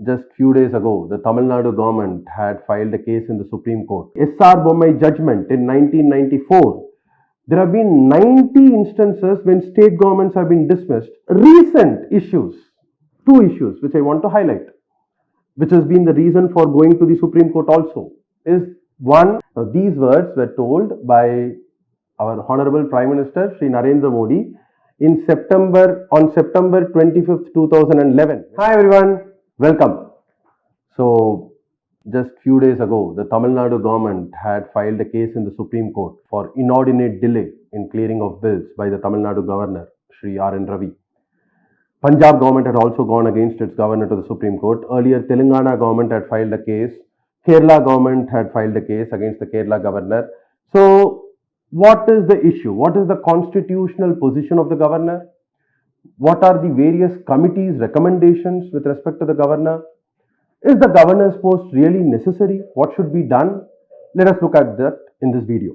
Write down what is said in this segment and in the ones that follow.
Just few days ago, the Tamil Nadu government had filed a case in the Supreme Court. SR Bommai judgment in 1994. There have been 90 instances when state governments have been dismissed. Recent issues, two issues which I want to highlight, which has been the reason for going to the Supreme Court also, is one, these words were told by our Honorable Prime Minister Shri Narendra Modi on September 25th, 2011. Hi everyone, welcome. So, just few days ago, the Tamil Nadu government had filed a case in the Supreme Court for inordinate delay in clearing of bills by the Tamil Nadu governor, Shri R. N. Ravi. Punjab government had also gone against its governor to the Supreme Court. Earlier, Telangana government had filed a case. Kerala government had filed a case against the Kerala governor. So, what is the issue? What is the constitutional position of the governor? What are the various committees' recommendations with respect to the governor? Is the governor's post really necessary? What should be done? Let us look at that in this video.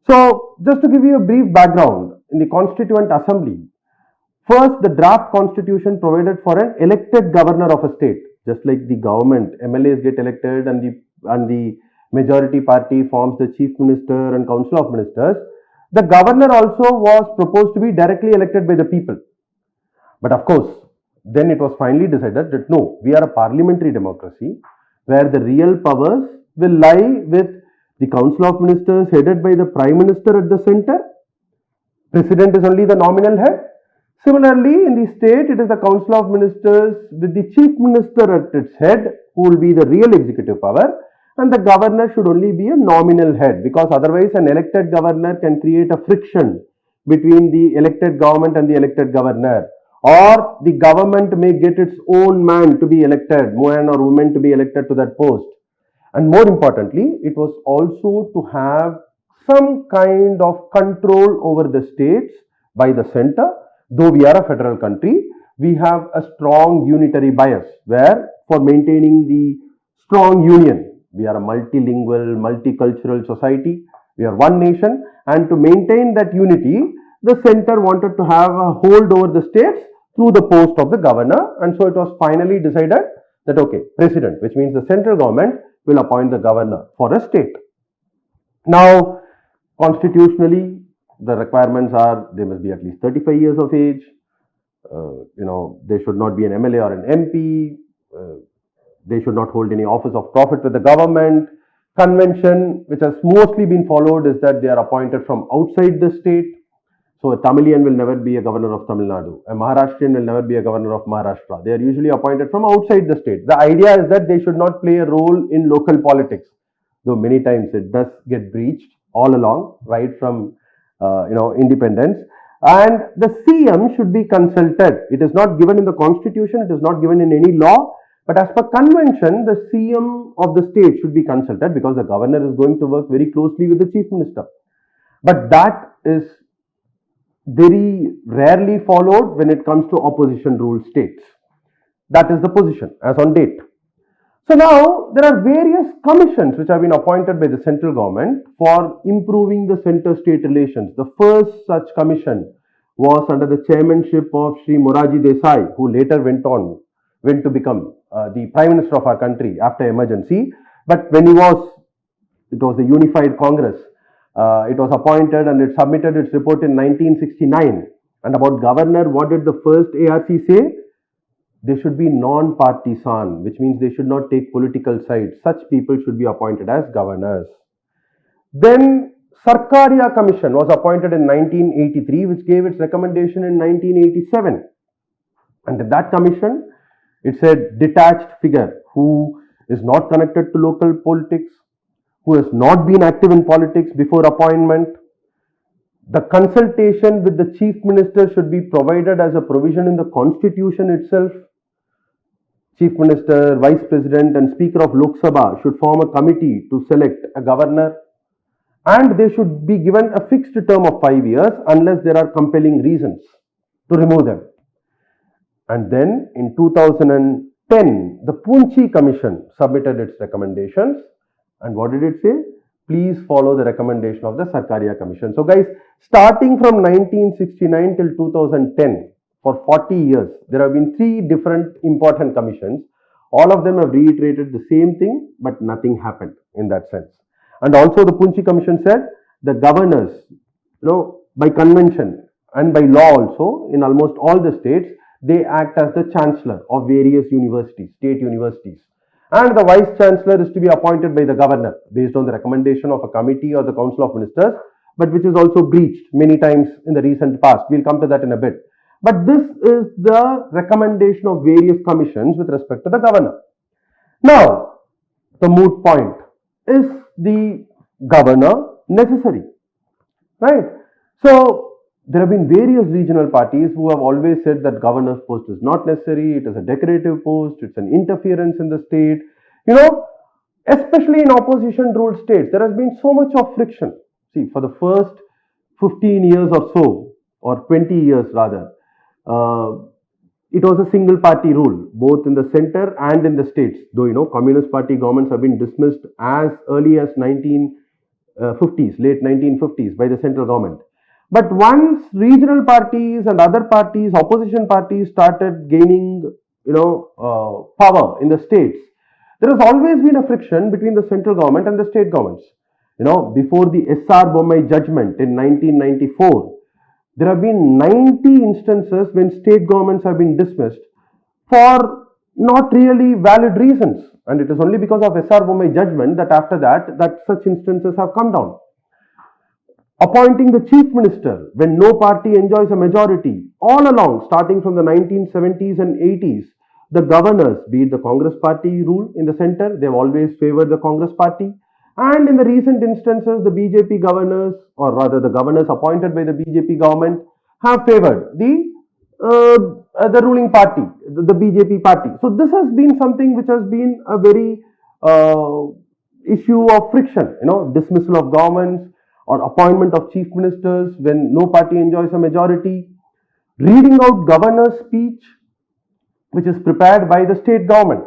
So, just to give you a brief background, in the Constituent Assembly, first the draft constitution provided for an elected governor of a state. Just like the government, MLAs get elected and the majority party forms the chief minister and council of ministers. The governor also was proposed to be directly elected by the people. But of course, then it was finally decided that no, we are a parliamentary democracy where the real powers will lie with the council of ministers headed by the prime minister at the center. President is only the nominal head. Similarly, in the state, it is the council of ministers with the chief minister at its head who will be the real executive power, and the governor should only be a nominal head, because otherwise an elected governor can create a friction between the elected government and the elected governor, or the government may get its own man to be elected, man or woman to be elected to that post. And more importantly, it was also to have some kind of control over the states by the center. Though we are a federal country, we have a strong unitary bias where, for maintaining the strong union, we are a multilingual, multicultural society, we are one nation, and to maintain that unity, the center wanted to have a hold over the states through the post of the governor, and so it was finally decided that okay, president, which means the central government, will appoint the governor for a state. Now, constitutionally, the requirements are they must be at least 35 years of age, they should not be an MLA or an MP, they should not hold any office of profit with the government. Convention, which has mostly been followed, is that they are appointed from outside the state. So, a Tamilian will never be a governor of Tamil Nadu. A Maharashtrian will never be a governor of Maharashtra. They are usually appointed from outside the state. The idea is that they should not play a role in local politics, though many times it does get breached all along, right from independence. And the CM should be consulted. It is not given in the constitution, it is not given in any law, but as per convention, the CM of the state should be consulted because the governor is going to work very closely with the chief minister. But that is very rarely followed when it comes to opposition ruled states. That is the position as on date. So now there are various commissions which have been appointed by the central government for improving the center-state relations. The first such commission was under the chairmanship of Shri Morarji Desai, who later went to become the Prime Minister of our country after emergency. But when it was the Unified Congress, it was appointed and it submitted its report in 1969. And about governor, what did the first ARC say? They should be non-partisan, which means they should not take political sides. Such people should be appointed as governors. Then Sarkaria Commission was appointed in 1983, which gave its recommendation in 1987. And in that commission, it said detached figure who is not connected to local politics, who has not been active in politics before appointment. The consultation with the chief minister should be provided as a provision in the constitution itself. Chief Minister, Vice President and Speaker of Lok Sabha should form a committee to select a governor, and they should be given a fixed term of 5 years unless there are compelling reasons to remove them. And then in 2010, the Poonchi Commission submitted its recommendations, and what did it say? Please follow the recommendation of the Sarkaria Commission. So guys, starting from 1969 till 2010, for 40 years, there have been 3 different important commissions. All of them have reiterated the same thing, but nothing happened in that sense. And also the Punchi Commission said the governors, by convention and by law also, in almost all the states, they act as the chancellor of various universities, state universities. And the vice chancellor is to be appointed by the governor based on the recommendation of a committee or the council of ministers, but which is also breached many times in the recent past. We'll come to that in a bit. But this is the recommendation of various commissions with respect to the governor. Now, the moot point, is the governor necessary? Right? So, there have been various regional parties who have always said that governor's post is not necessary, it is a decorative post, it's an interference in the state. Especially in opposition ruled states, there has been so much of friction. See, for the first 15 years or so, or 20 years rather, it was a single party rule, both in the center and in the states. Though, Communist Party governments have been dismissed as early as 1950s, late 1950s by the central government. But once regional parties and other parties, opposition parties started gaining, power in the states, there has always been a friction between the central government and the state governments. Before the S.R. Bommai judgment in 1994, there have been 90 instances when state governments have been dismissed for not really valid reasons. And it is only because of S.R. Bommai judgment that after that such instances have come down. Appointing the chief minister when no party enjoys a majority. All along, starting from the 1970s and 80s, the governors, be it the Congress party rule in the center, they have always favored the Congress party. And in the recent instances, the BJP governors, or rather the governors appointed by the BJP government, have favored the ruling party, the BJP party. So this has been something which has been a very issue of friction, dismissal of governments or appointment of chief ministers when no party enjoys a majority, reading out governor's speech, which is prepared by the state government,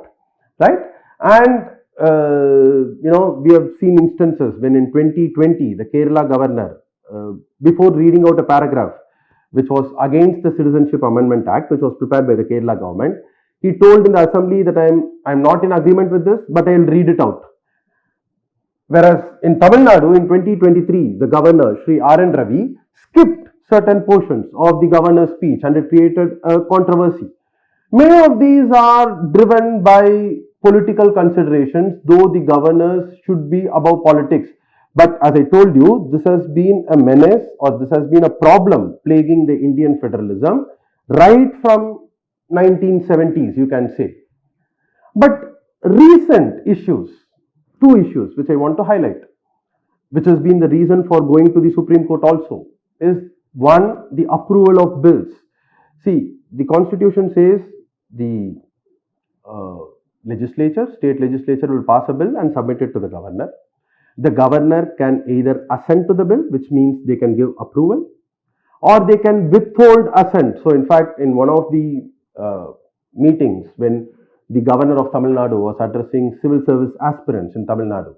right? And we have seen instances when in 2020, the Kerala governor, before reading out a paragraph, which was against the Citizenship Amendment Act, which was prepared by the Kerala government, he told in the assembly that I'm not in agreement with this, but I'll read it out. Whereas in Tamil Nadu in 2023, the governor, Sri R.N. Ravi, skipped certain portions of the governor's speech and it created a controversy. Many of these are driven by political considerations, though the governors should be above politics. But as I told you, this has been a menace or this has been a problem plaguing the Indian federalism right from 1970s, you can say. But recent issues, two issues which I want to highlight, which has been the reason for going to the Supreme Court also, is one, the approval of bills. See, the Constitution says the state legislature will pass a bill and submit it to the governor. The governor can either assent to the bill, which means they can give approval, or they can withhold assent. So in fact, in one of the meetings when the governor of Tamil Nadu was addressing civil service aspirants in Tamil Nadu,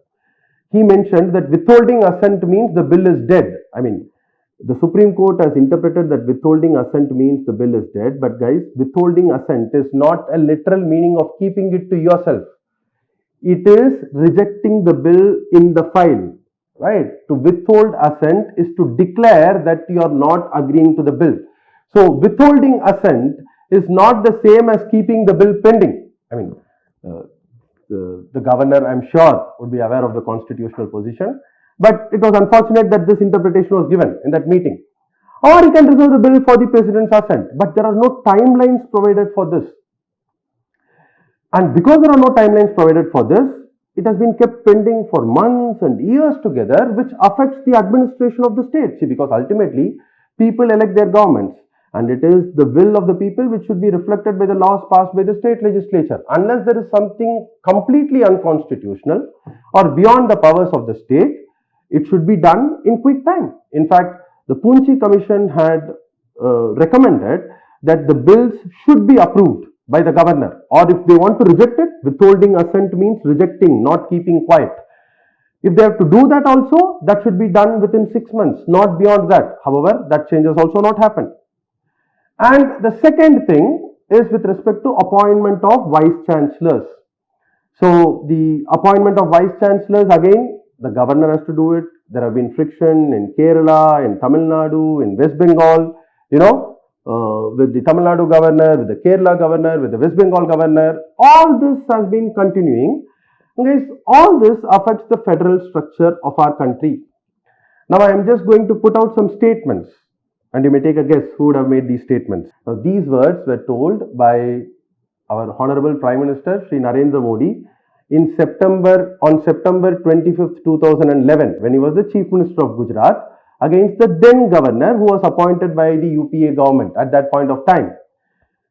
he mentioned that withholding assent means the bill is dead. I mean, the Supreme Court has interpreted that withholding assent means the bill is dead. But guys, withholding assent is not a literal meaning of keeping it to yourself. It is rejecting the bill in the file, right? To withhold assent is to declare that you are not agreeing to the bill. So withholding assent is not the same as keeping the bill pending. I mean, the governor, I'm sure, would be aware of the constitutional position. But it was unfortunate that this interpretation was given in that meeting. Or he can reserve the bill for the president's assent. But there are no timelines provided for this. And because there are no timelines provided for this, it has been kept pending for months and years together, which affects the administration of the state. See, because ultimately, people elect their governments. And it is the will of the people which should be reflected by the laws passed by the state legislature. Unless there is something completely unconstitutional or beyond the powers of the state, it should be done in quick time. In fact, the Punchi Commission had recommended that the bills should be approved by the governor, or if they want to reject it, withholding assent means rejecting, not keeping quiet. If they have to do that also, that should be done within 6 months, not beyond that. However, that change has also not happened. And the second thing is with respect to appointment of vice chancellors. So the appointment of vice chancellors, again, the governor has to do it. There have been friction in Kerala, in Tamil Nadu, in West Bengal, with the Tamil Nadu governor, with the Kerala governor, with the West Bengal governor. All this has been continuing. Guys, all this affects the federal structure of our country. Now I am just going to put out some statements and you may take a guess who would have made these statements. Now these words were told by our Honorable Prime Minister Shri Narendra Modi on September 25th, 2011 when he was the Chief Minister of Gujarat against the then governor who was appointed by the UPA government at that point of time.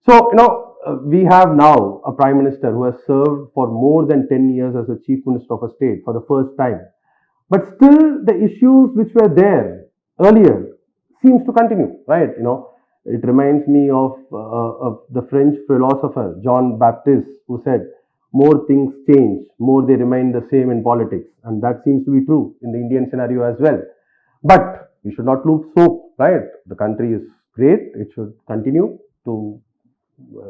So, we have now a Prime Minister who has served for more than 10 years as a Chief Minister of a state for the first time. But still the issues which were there earlier seems to continue, right? It reminds me of the French philosopher Jean Baptiste who said, more things change, more they remain the same in politics. And that seems to be true in the Indian scenario as well. But we should not lose hope, right? The country is great. It should continue to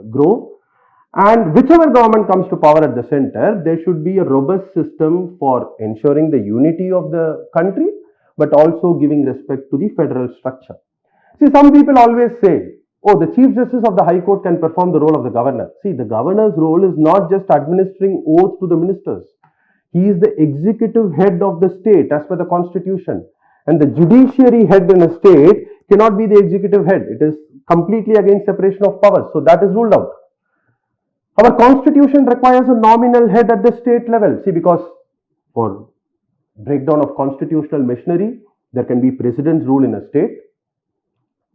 grow. And whichever government comes to power at the center, there should be a robust system for ensuring the unity of the country, but also giving respect to the federal structure. See, some people always say, oh, the Chief Justice of the High Court can perform the role of the governor. See, the governor's role is not just administering oath to the ministers. He is the executive head of the state as per the Constitution. And the judiciary head in a state cannot be the executive head. It is completely against separation of powers. So that is ruled out. Our Constitution requires a nominal head at the state level. See, because for breakdown of constitutional machinery, there can be president's rule in a state.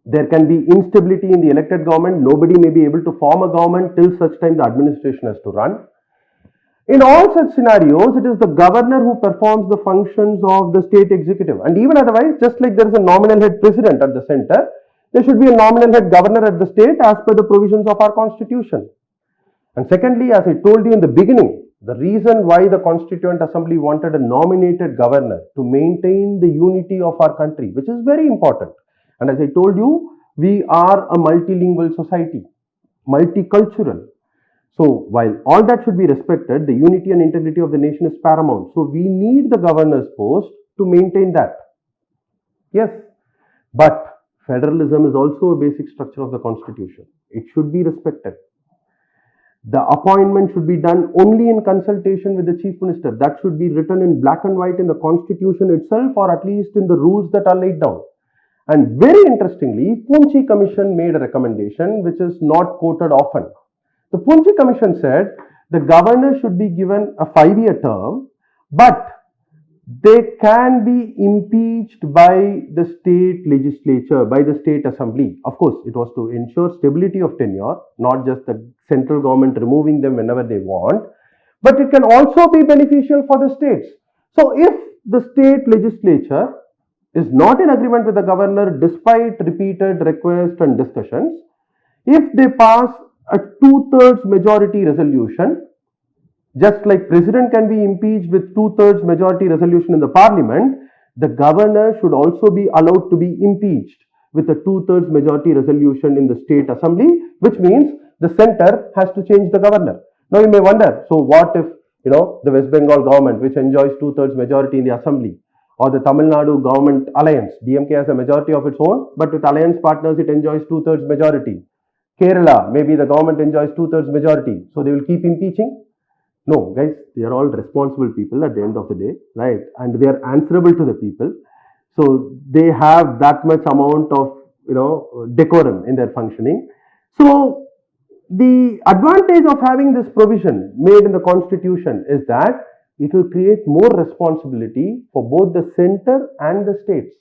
There can be instability in the elected government. Nobody may be able to form a government till such time the administration has to run. In all such scenarios, it is the governor who performs the functions of the state executive. And even otherwise, just like there is a nominal head president at the center, there should be a nominal head governor at the state as per the provisions of our Constitution. And secondly, as I told you in the beginning, the reason why the Constituent Assembly wanted a nominated governor to maintain the unity of our country, which is very important. And as I told you, we are a multilingual society, multicultural. So while all that should be respected, the unity and integrity of the nation is paramount. So we need the governor's post to maintain that. Yes, but federalism is also a basic structure of the Constitution. It should be respected. The appointment should be done only in consultation with the Chief Minister. That should be written in black and white in the Constitution itself, or at least in the rules that are laid down. And very interestingly, Poonchi Commission made a recommendation which is not quoted often. The Poonchi Commission said the governor should be given a 5-year term, but they can be impeached by the state legislature, by the state assembly. Of course, it was to ensure stability of tenure, not just the central government removing them whenever they want, but it can also be beneficial for the states. So if the state legislature is not in agreement with the governor despite repeated requests and discussions, if they pass a 2/3 majority resolution, just like president can be impeached with 2/3 majority resolution in the parliament, the governor should also be allowed to be impeached with a 2/3 majority resolution in the state assembly, which means the center has to change the governor. Now you may wonder, so what if, the West Bengal government, which enjoys 2/3 majority in the assembly, or the Tamil Nadu government alliance, DMK has a majority of its own, but with alliance partners it enjoys 2/3 majority. Kerala, maybe the government enjoys 2/3 majority, so they will keep impeaching? No, guys, they are all responsible people at the end of the day, right? And they are answerable to the people. So they have that much amount of, decorum in their functioning. So the advantage of having this provision made in the Constitution is that it will create more responsibility for both the center and the states.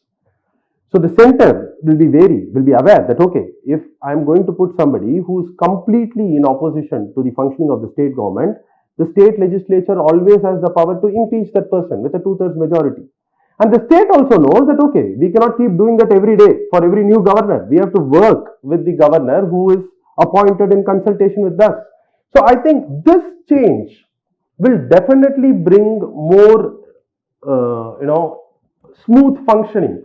So the center will be aware that, okay, if I am going to put somebody who is completely in opposition to the functioning of the state government, the state legislature always has the power to impeach that person with a 2/3 majority. And the state also knows that, okay, we cannot keep doing that every day for every new governor. We have to work with the governor who is appointed in consultation with us. So I think this change will definitely bring more, smooth functioning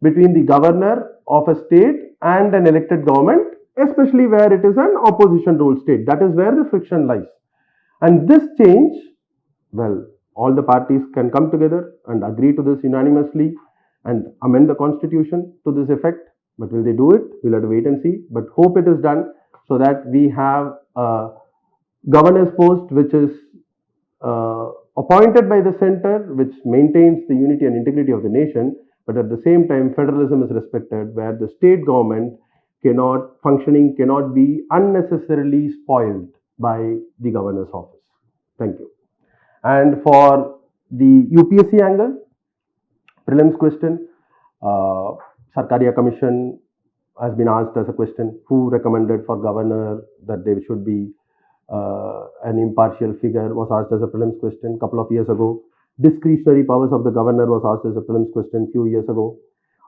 between the governor of a state and an elected government, especially where it is an opposition rule state. That is where the friction lies. And this change Well, all the parties can come together and agree to this unanimously and amend the constitution to this effect. But will they do it? We'll have to wait and see. But hope it is done so that we have a governor's post which is appointed by the center, which maintains the unity and integrity of the nation, but at the same time, federalism is respected, where the state government cannot be unnecessarily spoiled by the governor's office. Thank you. And for the UPSC angle, prelims question, Sarkaria Commission has been asked as a question, who recommended for governor that there should be an impartial figure, was asked as a prelims question a couple of years ago. Discretionary powers of the governor was asked as a prelims question a few years ago.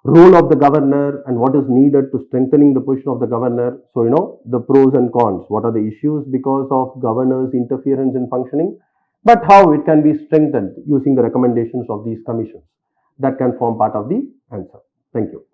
Role of the governor and what is needed to strengthening the position of the governor. So, the pros and cons. What are the issues because of governor's interference in functioning, but how it can be strengthened using the recommendations of these commissions. That can form part of the answer. Thank you.